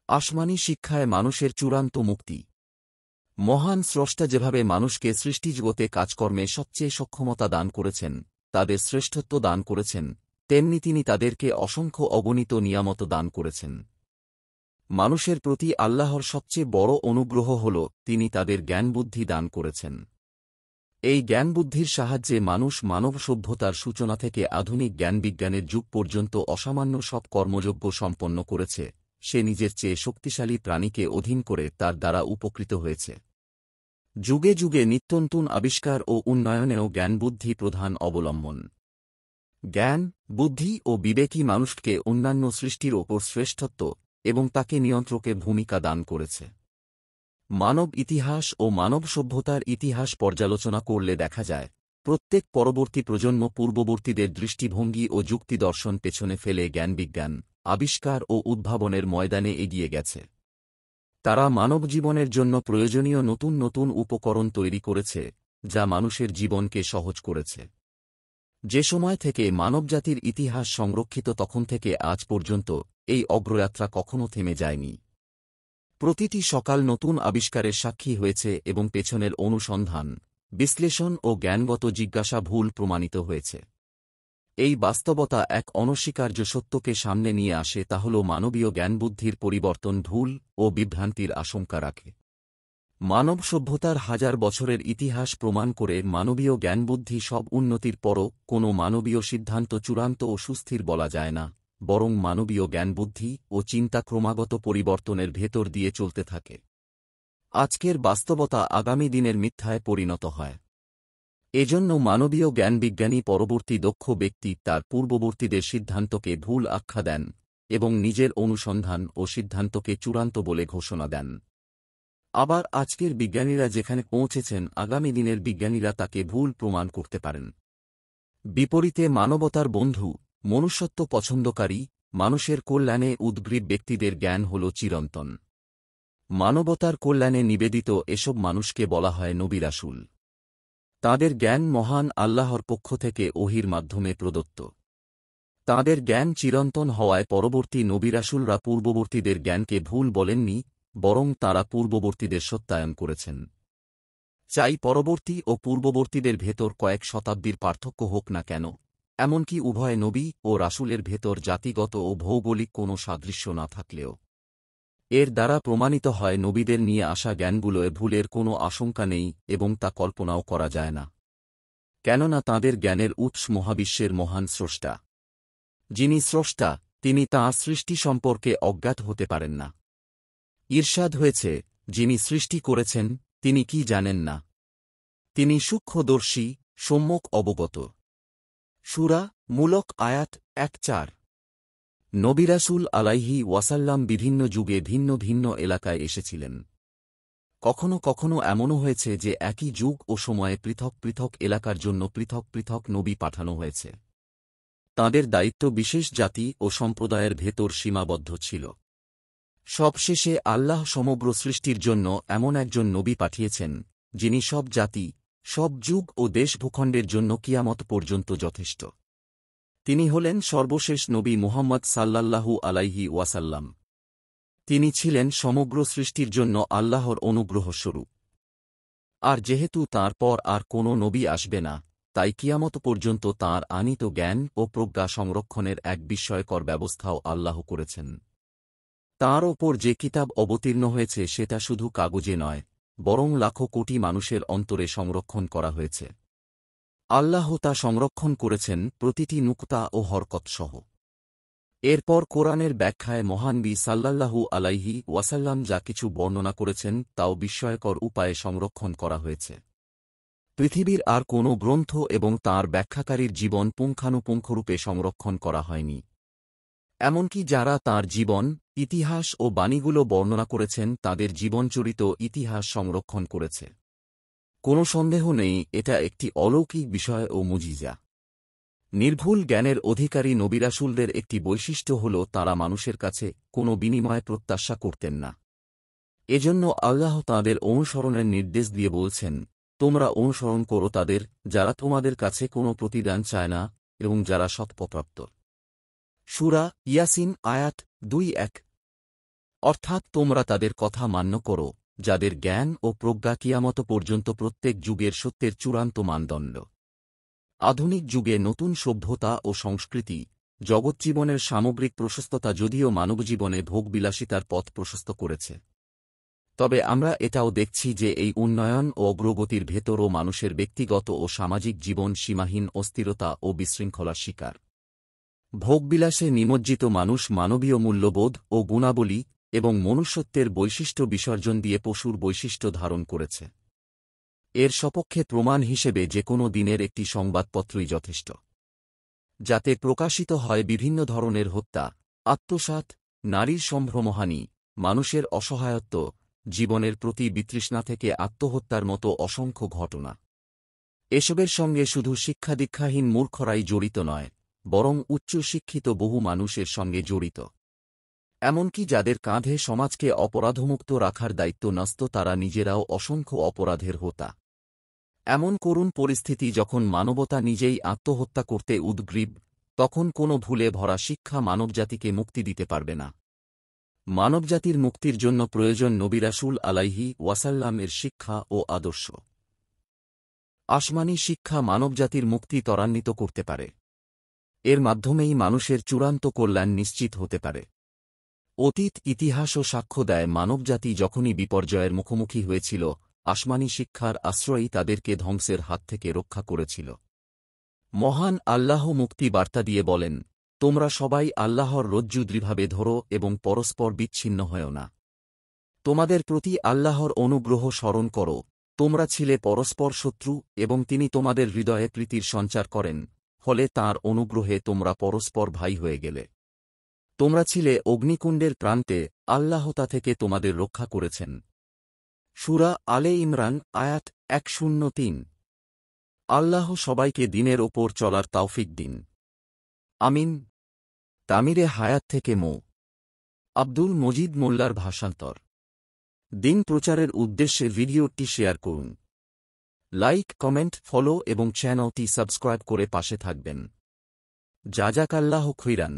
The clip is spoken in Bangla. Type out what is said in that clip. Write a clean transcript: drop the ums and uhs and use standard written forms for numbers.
আসমানি শিক্ষায় মানুষের চূড়ান্ত মুক্তি। মহান স্রষ্টা যেভাবে মানুষকে সৃষ্টিজগতে কাজকর্মে সবচেয়ে সক্ষমতা দান করেছেন, তাদের শ্রেষ্ঠত্ব দান করেছেন, তেমনি তিনি তাদেরকে অসংখ্য অগণিত নিয়ামত দান করেছেন। মানুষের প্রতি আল্লাহর সবচেয়ে বড় অনুগ্রহ হল তিনি তাদের জ্ঞানবুদ্ধি দান করেছেন। এই জ্ঞানবুদ্ধির সাহায্যে মানুষ মানব সভ্যতার সূচনা থেকে আধুনিক জ্ঞানবিজ্ঞানের যুগ পর্যন্ত অসামান্য সব কর্মযজ্ঞ সম্পন্ন করেছে। সে নিজের চেয়ে শক্তিশালী প্রাণীকে অধীন করে তার দ্বারা উপকৃত হয়েছে। যুগে যুগে নিত্যনতুন আবিষ্কার ও উন্নয়নেও জ্ঞানবুদ্ধি প্রধান অবলম্বন। জ্ঞান, বুদ্ধি ও বিবেকই মানুষকে অন্যান্য সৃষ্টির ওপর শ্রেষ্ঠত্ব এবং তাকে নিয়ন্ত্রকের ভূমিকা দান করেছে। মানব ইতিহাস ও মানব সভ্যতার ইতিহাস পর্যালোচনা করলে দেখা যায়, প্রত্যেক পরবর্তী প্রজন্ম পূর্ববর্তীদের দৃষ্টিভঙ্গি ও যুক্তিদর্শন পেছনে ফেলে জ্ঞানবিজ্ঞান, আবিষ্কার ও উদ্ভাবনের ময়দানে এগিয়ে গেছে। তারা মানবজীবনের জন্য প্রয়োজনীয় নতুন নতুন উপকরণ তৈরি করেছে, যা মানুষের জীবনকে সহজ করেছে। যে সময় থেকে মানবজাতির ইতিহাস সংরক্ষিত তখন থেকে আজ পর্যন্ত এই অগ্রযাত্রা কখনো থেমে যায়নি। প্রতিটি সকাল নতুন আবিষ্কারের সাক্ষী হয়েছে এবং পেছনের অনুসন্ধান, বিশ্লেষণ ও জ্ঞানগত জিজ্ঞাসা ভুল প্রমাণিত হয়েছে। এই বাস্তবতা এক অনস্বীকার্য সত্যকে সামনে নিয়ে আসে, তা হল মানবীয় জ্ঞানবুদ্ধির পরিবর্তন ভুল ও বিভ্রান্তির আশঙ্কা রাখে। মানব সভ্যতার হাজার বছরের ইতিহাস প্রমাণ করে মানবীয় জ্ঞানবুদ্ধি সব উন্নতির পরও কোনো মানবীয় সিদ্ধান্ত চূড়ান্ত ও সুস্থির বলা যায় না, বরং মানবীয় জ্ঞানবুদ্ধি ও চিন্তা ক্রমাগত পরিবর্তনের ভেতর দিয়ে চলতে থাকে। আজকের বাস্তবতা আগামী দিনের মিথ্যায় পরিণত হয়। এজন্য মানবীয় জ্ঞানবিজ্ঞানী পরবর্তী দক্ষ ব্যক্তি তার পূর্ববর্তীদের সিদ্ধান্তকে ভুল আখ্যা দেন এবং নিজের অনুসন্ধান ও সিদ্ধান্তকে চূড়ান্ত বলে ঘোষণা দেন। আবার আজকের বিজ্ঞানীরা যেখানে পৌঁছেছেন, আগামী দিনের বিজ্ঞানীরা তাকে ভুল প্রমাণ করতে পারেন। বিপরীতে মানবতার বন্ধু, মনুষ্যত্ব পছন্দকারী, মানুষের কল্যাণে উদ্গ্রীব ব্যক্তিদের জ্ঞান হল চিরন্তন। মানবতার কল্যাণে নিবেদিত এসব মানুষকে বলা হয় নবী রাসূল। তাঁদের জ্ঞান মহান আল্লাহর পক্ষ থেকে ওহীর মাধ্যমে প্রদত্ত। তাঁদের জ্ঞান চিরন্তন হওয়ায় পরবর্তী নবী রাসূলরা পূর্ববর্তীদের জ্ঞানকে ভুল বলেননি, বরং তাঁরা পূর্ববর্তীদের সত্যায়ন করেছেন। চাই পরবর্তী ও পূর্ববর্তীদের ভেতর কয়েক শতাব্দীর পার্থক্য হোক না কেন, এমনকি উভয় নবী ও রাসূলের ভেতর জাতিগত ও ভৌগোলিক কোনো সাদৃশ্য না থাকলেও, এর দ্বারা প্রমাণিত হয় নবীদের নিয়ে আসা জ্ঞানগুলোয় ভুলের কোনো আশঙ্কা নেই এবং তা কল্পনাও করা যায় না। কেননা তাঁদের জ্ঞানের উৎস মহাবিশ্বের মহান স্রষ্টা। যিনি স্রষ্টা, তিনি তাঁর সৃষ্টি সম্পর্কে অজ্ঞাত হতে পারেন না। ঈর্ষাদ হয়েছে, যিনি সৃষ্টি করেছেন তিনি কি জানেন না? তিনি সূক্ষ্মদর্শী, সম্যক অবগত। সূরা মূলক আয়াত ১-৪। নবী রাসূল আলাইহি ওয়াসাল্লাম বিভিন্ন যুগে ভিন্ন ভিন্ন এলাকায় এসেছিলেন। কখনো কখনো এমনও হয়েছে যে একই যুগ ও সময়ে পৃথক পৃথক এলাকার জন্য পৃথক পৃথক নবী পাঠানো হয়েছে। তাঁদের দায়িত্ব বিশেষ জাতি ও সম্প্রদায়ের ভেতর সীমাবদ্ধ ছিল। সবশেষে আল্লাহ সমগ্র সৃষ্টির জন্য এমন একজন নবী পাঠিয়েছেন, যিনি সব জাতি, সব যুগ ও দেশ ভূখণ্ডের জন্য কিয়ামত পর্যন্ত যথেষ্ট। তিনি হলেন সর্বশেষ নবী মুহাম্মদ সাল্লাল্লাহু আলাইহি ওয়াসাল্লাম। তিনি ছিলেন সমগ্র সৃষ্টির জন্য আল্লাহর অনুগ্রহস্বরূপ। আর যেহেতু তাঁর পর আর কোনো নবী আসবে না, তাই কিয়ামত পর্যন্ত তাঁর আনীত জ্ঞান ও প্রজ্ঞা সংরক্ষণের এক বিস্ময়কর ব্যবস্থাও আল্লাহ করেছেন। তাঁর ওপর যে কিতাব অবতীর্ণ হয়েছে সেটা শুধু কাগজে নয়, বরং লাখো কোটি মানুষের অন্তরে সংরক্ষণ করা হয়েছে। আল্লাহ তা সংরক্ষণ করেছেন প্রতিটি নুকতা ও হরকত সহ। এরপর কোরআনের ব্যাখ্যায় মহানবী সাল্লাল্লাহু আলাইহি ওয়াসাল্লাম যা কিছু বর্ণনা করেছেন তাও বিস্ময়কর উপায়ে সংরক্ষণ করা হয়েছে। পৃথিবীর আর কোনো গ্রন্থ এবং তাঁর ব্যাখ্যাকারীর জীবন পুঙ্খানুপুঙ্খরূপে সংরক্ষণ করা হয়নি। এমনকি যারা তাঁর জীবন, ইতিহাস ও বাণীগুলো বর্ণনা করেছেন তাদের জীবনচরিত ইতিহাস সংরক্ষণ করেছে। কোনো সন্দেহ নেই এটা একটি অলৌকিক বিষয় ও মুজিজা। নির্ভুল জ্ঞানের অধিকারী নবী রাসূলদের একটি বৈশিষ্ট্য হল তাঁরা মানুষের কাছে কোনো বিনিময় প্রত্যাশা করতেন না। এজন্য আল্লাহ তাঁদের অনুসরণের নির্দেশ দিয়ে বলছেন, তোমরা অনুসরণ করো তাদের, যারা তোমাদের কাছে কোনো প্রতিদান চায় না এবং যারা সৎপথপ্রাপ্ত। সূরা ইয়াসিন আয়াত ২-১। অর্থাৎ তোমরা তাদের কথা মান্য করো, যাদের জ্ঞান ও প্রজ্ঞা কিয়ামত পর্যন্ত প্রত্যেক যুগের সত্যের চূড়ান্ত মানদণ্ড। আধুনিক যুগে নতুন সভ্যতা ও সংস্কৃতি, জগৎজীবনের সামগ্রিক প্রশস্ততা যদিও মানবজীবনে ভোগবিলাসিতার পথ প্রশস্ত করেছে, তবে আমরা এটাও দেখছি যে এই উন্নয়ন ও অগ্রগতির ভেতরও মানুষের ব্যক্তিগত ও সামাজিক জীবন সীমাহীন অস্থিরতা ও বিশৃঙ্খলার শিকার। ভোগবিলাসে নিমজ্জিত মানুষ মানবীয় মূল্যবোধ ও গুণাবলী এবং মনুষ্যত্বের বৈশিষ্ট্য বিসর্জন দিয়ে পশুর বৈশিষ্ট্য ধারণ করেছে। এর সপক্ষে প্রমাণ হিসেবে যে কোনো দিনের একটি সংবাদপত্রই যথেষ্ট, যাতে প্রকাশিত হয় বিভিন্ন ধরনের হত্যা, আত্মসাৎ, নারীর সম্ভ্রমহানি, মানুষের অসহায়ত্ব, জীবনের প্রতি বিতৃষ্ণা থেকে আত্মহত্যার মতো অসংখ্য ঘটনা। এসবের সঙ্গে শুধু শিক্ষাদীক্ষাহীন মূর্খরাই জড়িত নয়, বরং উচ্চশিক্ষিত বহু মানুষের সঙ্গে জড়িত। এমনকি যাদের কাঁধে সমাজকে অপরাধমুক্ত রাখার দায়িত্ব ন্যস্ত তারা নিজেরাও অসংখ্য অপরাধের হোতা। এমন করুণ পরিস্থিতি যখন মানবতা নিজেই আত্মহত্যা করতে উদ্গ্রীব, তখন কোনো ভুলে ভরা শিক্ষা মানবজাতিকে মুক্তি দিতে পারবে না। মানবজাতির মুক্তির জন্য প্রয়োজন নবী রাসূল আলাইহি ওয়াসাল্লামের শিক্ষা ও আদর্শ। আসমানী শিক্ষা মানবজাতির মুক্তি ত্বরান্বিত করতে পারে। এর মাধ্যমেই মানুষের চূড়ান্ত কল্যাণ নিশ্চিত হতে পারে। অতীত ইতিহাসও সাক্ষ্য দেয় মানবজাতি যখনই বিপর্যয়ের মুখোমুখি হয়েছিল, আসমানী শিক্ষার আশ্রয়ই তাদেরকে ধ্বংসের হাত থেকে রক্ষা করেছিল। মহান আল্লাহ মুক্তি বার্তা দিয়ে বলেন, তোমরা সবাই আল্লাহর রজ্জু দৃঢ়ভাবে ধরো এবং পরস্পর বিচ্ছিন্ন হয়ো না। তোমাদের প্রতি আল্লাহর অনুগ্রহ স্মরণ করো, তোমরা ছিলে পরস্পর শত্রু এবং তিনি তোমাদের হৃদয়ে প্রীতির সঞ্চার করেন, ফলে তাঁর অনুগ্রহে তোমরা পরস্পর ভাই হয়ে গেলে। তোমরা ছিলে অগ্নিকুণ্ডের প্রান্তে, আল্লাহ তা থেকে তোমাদের রক্ষা করেছেন। সূরা আলে ইমরান আয়াত 103। আল্লাহ সবাইকে দিনের ওপর চলার তাওফিক দিন। আমিন। তামিরে হায়াত থেকে মো. আব্দুল মজিদ মোল্লার ভাষান্তর। দিন প্রচারের উদ্দেশ্যে ভিডিওটি শেয়ার করুন। লাইক, কমেন্ট, ফলো এবং চ্যানেলটি সাবস্ক্রাইব করে পাশে থাকবেন। জাযাকাল্লাহ খৈরান।